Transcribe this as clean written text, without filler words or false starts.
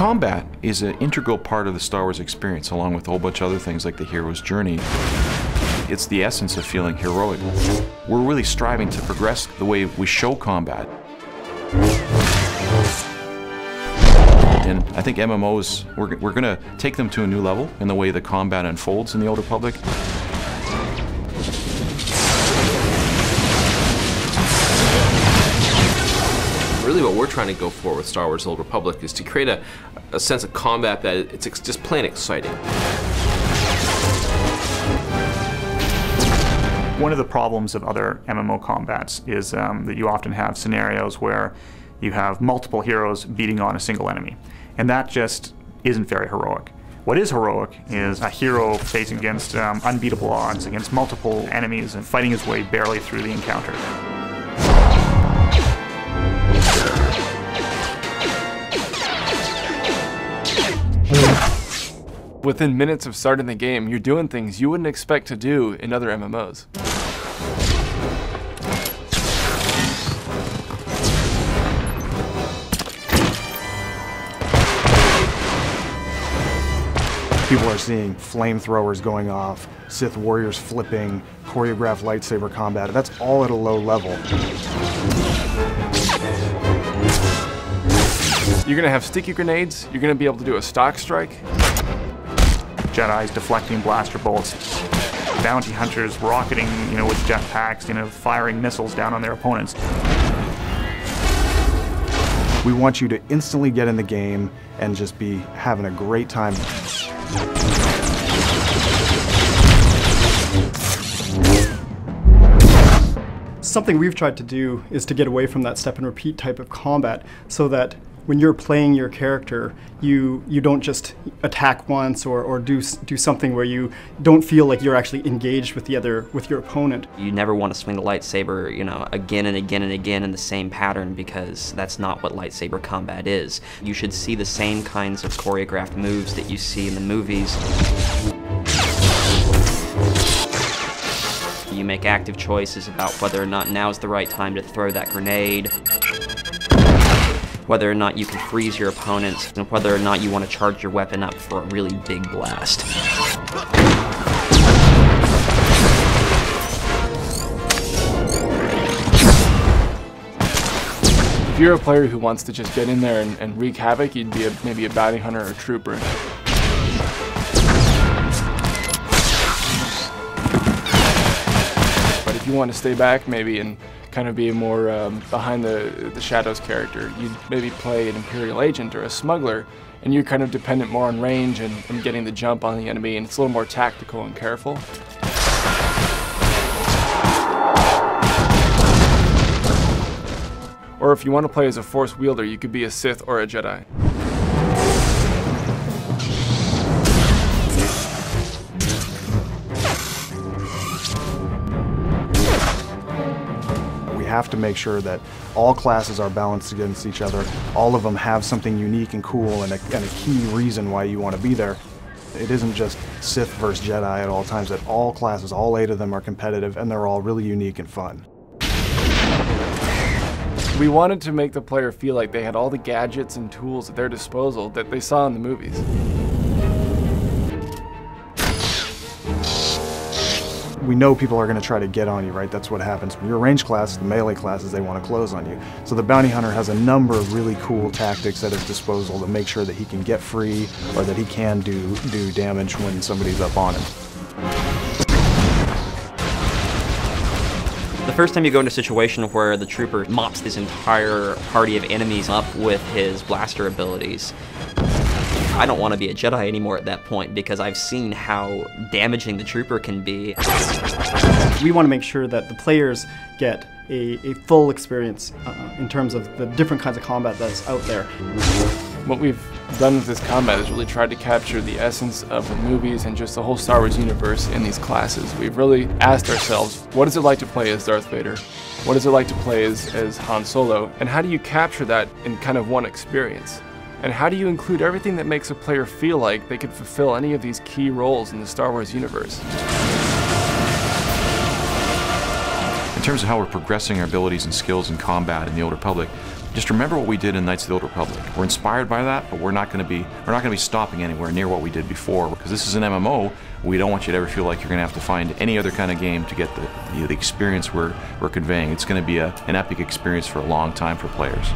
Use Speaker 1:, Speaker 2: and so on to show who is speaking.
Speaker 1: Combat is an integral part of the Star Wars experience, along with a whole bunch of other things like the hero's journey. It's the essence of feeling heroic. We're really striving to progress the way we show combat. And I think MMOs, we're going to take them to a new level in the way the combat unfolds in the Old Republic.
Speaker 2: Really what we're trying to go for with Star Wars Old Republic is to create a sense of combat that it's just plain exciting.
Speaker 3: One of the problems of other MMO combats is that you often have scenarios where you have multiple heroes beating on a single enemy. And that just isn't very heroic. What is heroic is a hero facing against unbeatable odds, against multiple enemies, and fighting his way barely through the encounter.
Speaker 4: Within minutes of starting the game, you're doing things you wouldn't expect to do in other MMOs.
Speaker 5: People are seeing flamethrowers going off, Sith warriors flipping, choreographed lightsaber combat. That's all at a low level.
Speaker 4: You're going to have sticky grenades, you're going to be able to do a stock strike.
Speaker 3: Jedi's deflecting blaster bolts, bounty hunters rocketing, with jetpacks, firing missiles down on their opponents.
Speaker 5: We want you to instantly get in the game and just be having a great time.
Speaker 6: Something we've tried to do is to get away from that step and repeat type of combat so that when you're playing your character, you don't just attack once or do something where you don't feel like you're actually engaged with your opponent.
Speaker 7: You never want to swing the lightsaber, again and again and again in the same pattern, because that's not what lightsaber combat is. You should see the same kinds of choreographed moves that you see in the movies. You make active choices about whether or not now's the right time to throw that grenade, whether or not you can freeze your opponents, and whether or not you want to charge your weapon up for a really big blast.
Speaker 4: If you're a player who wants to just get in there and wreak havoc, you'd be maybe a bounty hunter or a trooper. But if you want to stay back maybe and kind of be a more behind the shadows character, you'd maybe play an Imperial agent or a smuggler, and you're kind of dependent more on range and getting the jump on the enemy, and it's a little more tactical and careful. Or if you want to play as a Force wielder, you could be a Sith or a Jedi.
Speaker 5: We have to make sure that all classes are balanced against each other. All of them have something unique and cool and a key reason why you want to be there. It isn't just Sith versus Jedi at all times, that all classes, all 8 of them are competitive, and they're all really unique and fun.
Speaker 4: We wanted to make the player feel like they had all the gadgets and tools at their disposal that they saw in the movies.
Speaker 5: We know people are going to try to get on you, right? That's what happens. When you're a range class, the melee classes, they want to close on you. So the bounty hunter has a number of really cool tactics at his disposal to make sure that he can get free or that he can do damage when somebody's up on him.
Speaker 7: The first time you go into a situation where the trooper mops this entire party of enemies up with his blaster abilities, I don't want to be a Jedi anymore at that point, because I've seen how damaging the trooper can be.
Speaker 6: We want to make sure that the players get a full experience in terms of the different kinds of combat that's out there.
Speaker 4: What we've done with this combat is really tried to capture the essence of the movies and just the whole Star Wars universe in these classes. We've really asked ourselves, what is it like to play as Darth Vader? What is it like to play as Han Solo? And how do you capture that in kind of one experience? And how do you include everything that makes a player feel like they could fulfill any of these key roles in the Star Wars universe?
Speaker 1: In terms of how we're progressing our abilities and skills in combat in the Old Republic, Just remember what we did in Knights of the Old Republic. We're inspired by that, but we're not going to be stopping anywhere near what we did before, because this is an MMO. We don't want you to ever feel like you're going to have to find any other kind of game to get the experience we're conveying. It's going to be an epic experience for a long time for players.